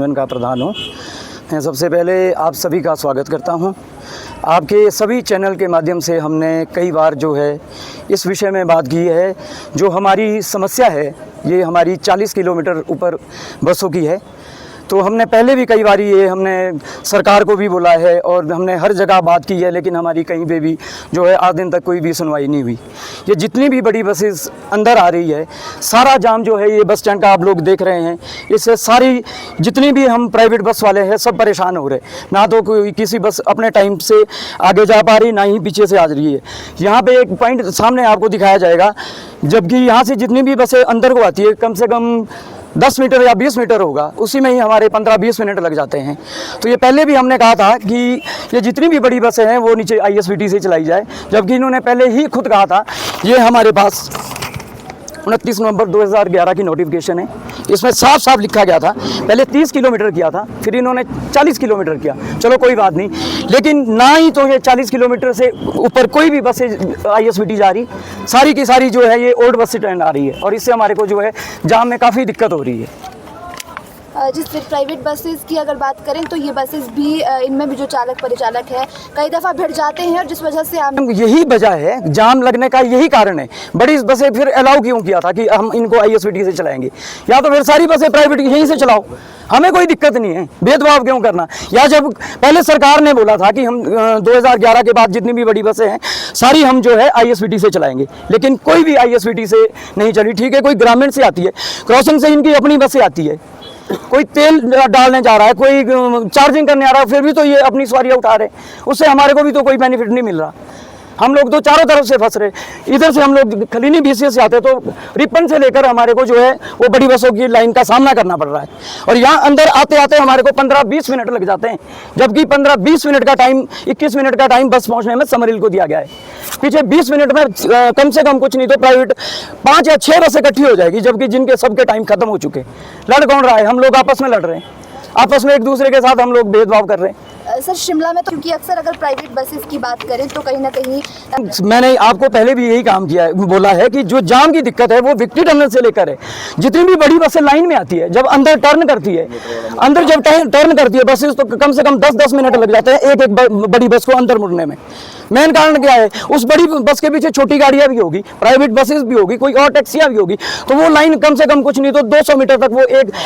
Union का प्रधान हूँ। मैं सबसे पहले आप सभी का स्वागत करता हूँ। आपके सभी चैनल के माध्यम से हमने कई बार जो है इस विषय में बात की है। जो हमारी समस्या है ये हमारी 40 किलोमीटर ऊपर बसों की है। तो हमने पहले भी कई बार ये हमने सरकार को भी बोला है और हमने हर जगह बात की है, लेकिन हमारी कहीं पे भी जो है आज दिन तक कोई भी सुनवाई नहीं हुई। ये जितनी भी बड़ी बसेस अंदर आ रही है, सारा जाम जो है ये बस स्टैंड का आप लोग देख रहे हैं। इससे सारी जितनी भी हम प्राइवेट बस वाले हैं सब परेशान हो रहे। ना तो कोई किसी बस अपने टाइम से आगे जा पा रही, ना ही पीछे से आ रही है। यहाँ पे एक पॉइंट सामने आपको दिखाया जाएगा, जबकि यहाँ से जितनी भी बसें अंदर को आती है कम से कम 10 मीटर या 20 मीटर होगा, उसी में ही हमारे 15-20 मिनट लग जाते हैं। तो ये पहले भी हमने कहा था कि ये जितनी भी बड़ी बसें हैं वो नीचे ISBT से चलाई जाए, जबकि इन्होंने पहले ही खुद कहा था। ये हमारे पास 29 नवंबर 2011 की नोटिफिकेशन है। इसमें साफ साफ लिखा गया था, पहले 30 किलोमीटर किया था, फिर इन्होंने 40 किलोमीटर किया। चलो कोई बात नहीं, लेकिन ना ही तो ये 40 किलोमीटर से ऊपर कोई भी बसें ISBT जा रही, सारी की सारी जो है ये ओल्ड बस स्टैंड आ रही है और इससे हमारे को जो है जाम में काफ़ी दिक्कत हो रही है। जिस प्राइवेट बसेस की अगर बात करें तो ये बसेस भी इनमें भी जो चालक परिचालक है कई दफ़ा भिड़ जाते हैं और जिस वजह से आप यही वजह है जाम लगने का, यही कारण है। बड़ी बसें फिर अलाउ क्यों किया था कि हम इनको ISBT से चलाएंगे, या तो फिर सारी बसें प्राइवेट यहीं से चलाओ, हमें कोई दिक्कत नहीं है। भेदभाव क्यों करना। या जब पहले सरकार ने बोला था कि हम 2011 के बाद जितनी भी बड़ी बसें हैं सारी हम जो है ISBT से चलाएंगे, लेकिन कोई भी ISBT से नहीं चली। ठीक है, कोई ग्रामीण से आती है, क्रॉसिंग से इनकी अपनी बसें आती है, कोई तेल डालने जा रहा है, कोई चार्जिंग करने आ रहा है, फिर भी तो ये अपनी सवारियाँ उठा रहे, उससे हमारे को भी तो कोई बेनिफिट नहीं मिल रहा। हम लोग तो चारों तरफ से फंस रहे। इधर से हम लोग खलीनी BCA से आते तो रिपन से लेकर हमारे को जो है वो बड़ी बसों की लाइन का सामना करना पड़ रहा है, और यहाँ अंदर आते आते हमारे को 15-20 मिनट लग जाते हैं, जबकि 15-20 मिनट का टाइम 21 मिनट का टाइम बस पहुँचने में समरिल को दिया गया है। पीछे 20 मिनट में कम से कम कुछ नहीं तो प्राइवेट 5 या 6 बसें इकट्ठी हो जाएगी, जबकि जिनके सबके टाइम खत्म हो चुके। लड़ कौन रहा है? हम लोग आपस में लड़ रहे हैं, आपस में एक दूसरे के साथ हम लोग भेदभाव कर रहे हैं। सर शिमला में तो क्योंकि अक्सर अगर प्राइवेट बसेस की बात करें तो कहीं ना कहीं मैंने आपको पहले भी यही काम किया है, बोला है कि जो जाम की दिक्कत है वो विक्ट्री टनल से लेकर है। जितनी भी बड़ी बसें लाइन में आती है, जब अंदर टर्न करती है, अंदर जब टर्न करती है बसेस, तो कम से कम 10-10 मिनट लग जाते हैं एक एक बड़ी बस को अंदर मुड़ने में। मेन कारण क्या है? उस बड़ी बस के पीछे छोटी गाड़ियां भी होगी, प्राइवेट बसेस भी होगी, कोई और टैक्सियां भी होगी, तो वो लाइन कम से कम कुछ नहीं तो 200 मीटर तक वो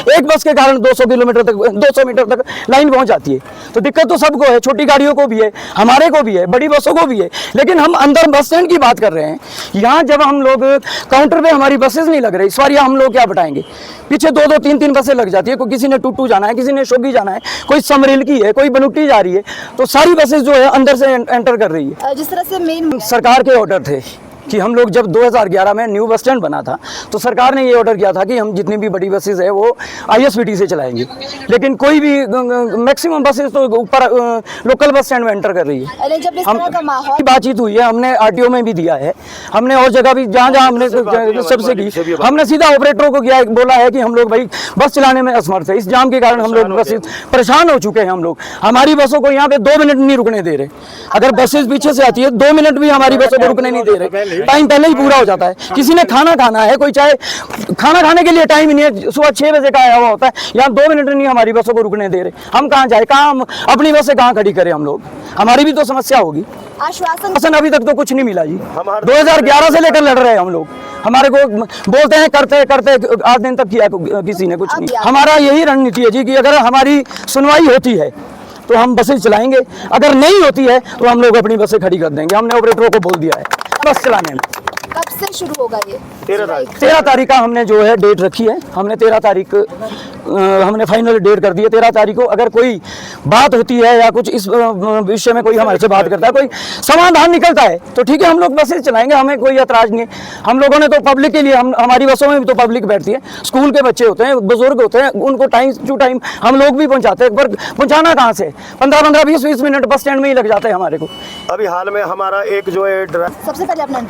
एक बस के कारण 200 मीटर तक लाइन पहुंच जाती है। तो दिक्कत तो सबको है, छोटी गाड़ियों को भी है, हमारे को भी है, बड़ी बसों को भी है। लेकिन हम अंदर बस स्टैंड की बात कर रहे हैं। यहाँ जब हम लोग काउंटर पे हमारी बसेस नहीं लग रही, सवारियाँ हम लोग क्या बताएंगे? पीछे 2-2, 3-3 बसें लग जाती है। कोई किसी ने टूटू जाना है, किसी ने शोगी जाना है, कोई समरेल की है, कोई बनुट्टी जा रही है, तो सारी बसेस जो है अंदर से एंटर कर रही है। जिस तरह से मेन सरकार के ऑर्डर थे कि हम लोग जब 2011 में न्यू बस स्टैंड बना था तो सरकार ने ये ऑर्डर किया था कि हम जितनी भी बड़ी बसेस है वो ISBT से चलाएंगे, लेकिन कोई भी मैक्सिमम बसेस तो ऊपर लोकल बस स्टैंड में एंटर कर रही है। जब इस तरह का माहौल बातचीत हुई है, हमने RTO में भी दिया है, हमने और जगह भी जहाँ जहाँ हमने सबसे की, हमने सीधा ऑपरेटरों को किया, बोला है कि हम लोग भाई बस चलाने में असमर्थ है, इस जाम के कारण हम लोग बसेस परेशान हो चुके हैं। हम लोग हमारी बसों को यहाँ पे 2 मिनट नहीं रुकने दे रहे। अगर बसेस पीछे से आती है 2 मिनट भी हमारी बसों को रुकने नहीं दे रहे, टाइम पहले ही पूरा हो जाता है। किसी ने खाना खाना है, कोई चाहे खाना खाने के लिए टाइम ही नहीं है, सुबह 6 बजे का आया हुआ होता है, यहाँ 2 मिनट नहीं हमारी बसों को रुकने दे रहे। हम कहाँ जाए, कहाँ अपनी बसें कहाँ खड़ी करें? हम लोग, हमारी भी तो समस्या होगी। आश्वासन अभी तक तो कुछ नहीं मिला जी। 2011 से लेकर लड़ रहे हैं हम लोग, हमारे को बोलते हैं करते आज दिन तक किया किसी ने कुछ नहीं। हमारा यही रणनीति है जी कि अगर हमारी सुनवाई होती है तो हम बसें चलाएंगे, अगर नहीं होती है तो हम लोग अपनी बसें खड़ी कर देंगे। हमने ऑपरेटरों को बोल दिया है बस चलाने में। कब से शुरू होगा ये? 13 तारीख का हमने जो है डेट रखी है। हमने 13 तारीख हमने फाइनल डेट कर दी है 13 तारीख को। अगर कोई बात होती है या कुछ इस विषय में कोई हमारे से बात करता है, कोई समाधान निकलता है तो ठीक है, हम लोग बसें चलाएंगे, हमें कोई ऐतराज नहीं है। हम लोगों ने तो पब्लिक के लिए, हमारी बसों में भी तो पब्लिक बैठती है, स्कूल के बच्चे होते हैं, बुजुर्ग होते हैं, उनको टाइम टू टाइम हम लोग भी पहुँचाते हैं। पर पहुँचाना कहाँ से? 15-15, 20-20 मिनट बस स्टैंड में ही लग जाते हैं हमारे को। अभी हाल में हमारा एक जो है सबसे पहले अपना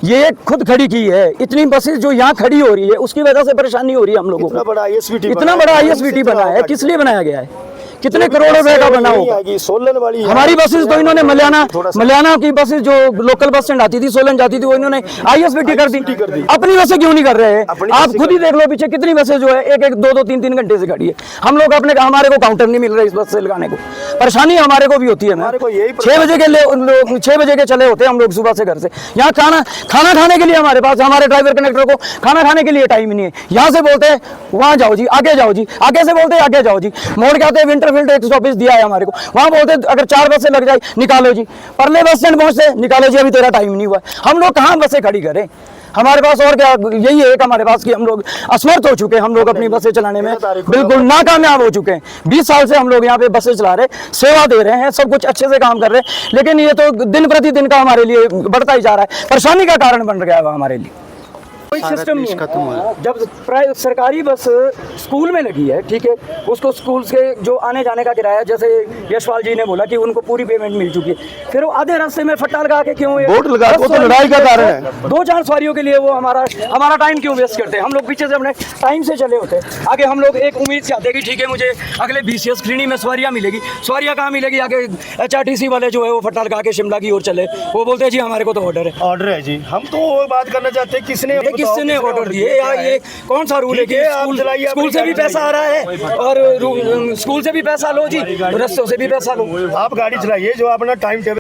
ये खुद खड़ी की है। इतनी बसेस जो यहाँ खड़ी हो रही है उसकी वजह से परेशानी हो रही है हम लोगों को। इतना बड़ा ISBT बना है, किस लिए बनाया गया है? कितने करोड़ रुपए का बना नहीं होगा। आएगी, सोलन वाली हमारी बसेस तो इन्होंने मलियाना थोड़ा सा- मलियाना की बसेस जो लोकल बस स्टैंड आती थी, सोलन जाती थी, वो इन्होंने ISBT कर दी। अपनी बसें क्यों नहीं कर रहे हैं? अपनी आप बसें खुद ही देख लो पीछे कितनी बसें जो है एक एक दो दो तीन तीन घंटे से खड़ी है। हम लोग हमारे को काउंटर नहीं मिल रहा इस बस से लगाने को। परेशानी हमारे को भी होती है। हमारे को यही 6 बजे के लिए 6 बजे के चले होते हैं हम लोग सुबह से घर से। यहाँ खाना खाने के लिए हमारे पास हमारे ड्राइवर कंडक्टर को खाना खाने के लिए टाइम ही नहीं है। यहाँ से बोलते हैं वहाँ जाओ जी, आगे जाओ जी, आगे से बोलते हैं आगे जाओ जी, मोड़ के आते हैं विंटरफील्ड एक स्टॉपेज दिया है हमारे को, वहाँ बोलते हैं अगर 4 बसें लग जाए निकालो जी, परले बस स्टैंड पहुँचते निकालो जी, अभी तेरा टाइम नहीं हुआ। हम लोग कहाँ बसें खड़ी करें? हमारे पास और क्या यही है कि हमारे पास कि हम लोग असमर्थ हो चुके हैं। हम लोग अपनी बसें चलाने में बिल्कुल नाकामयाब हो चुके हैं। 20 साल से हम लोग यहाँ पे बसें चला रहे, सेवा दे रहे हैं, सब कुछ अच्छे से काम कर रहे हैं, लेकिन ये तो दिन प्रतिदिन का हमारे लिए बढ़ता ही जा रहा है, परेशानी का कारण बन गया है हमारे लिए। कोई सिस्टम नहीं है। जब सरकारी बस स्कूल में लगी है, ठीक है, उसको स्कूल से जो आने जाने का किराया, जैसे यशपाल जी ने बोला कि उनको पूरी पेमेंट मिल चुकी है, फिर वो आधे रास्ते में फट्टा लगा के क्यों बोर्ड लगा, वो तो लड़ाई का कारण है। 2-4 सवारियों के लिए वो हमारा टाइम क्यों वेस्ट करते हैं? हम लोग पीछे से अपने टाइम से चले होते हैं, आगे हम लोग एक उम्मीद से आते हैं कि ठीक है मुझे अगले BCS श्रेणी में सवारियाँ मिलेगी। सवारियाँ कहाँ मिलेगी? आगे HRTC वाले जो है वो फट्टा लगा के शिमला की ओर चले, वो बोलते हैं जी हमारे को तो ऑर्डर है। ऑर्डर है जी। हम तो वो बात करना चाहते हैं किसने ऑर्डर दिए यार? ये कौन सा रूल है कि स्कूल से भी पैसा आ रहा है और स्कूल से भी पैसा लो जी, रस्तों से भी पैसा लो। आप गाड़ी चलाइए जो अपना टाइम टेबल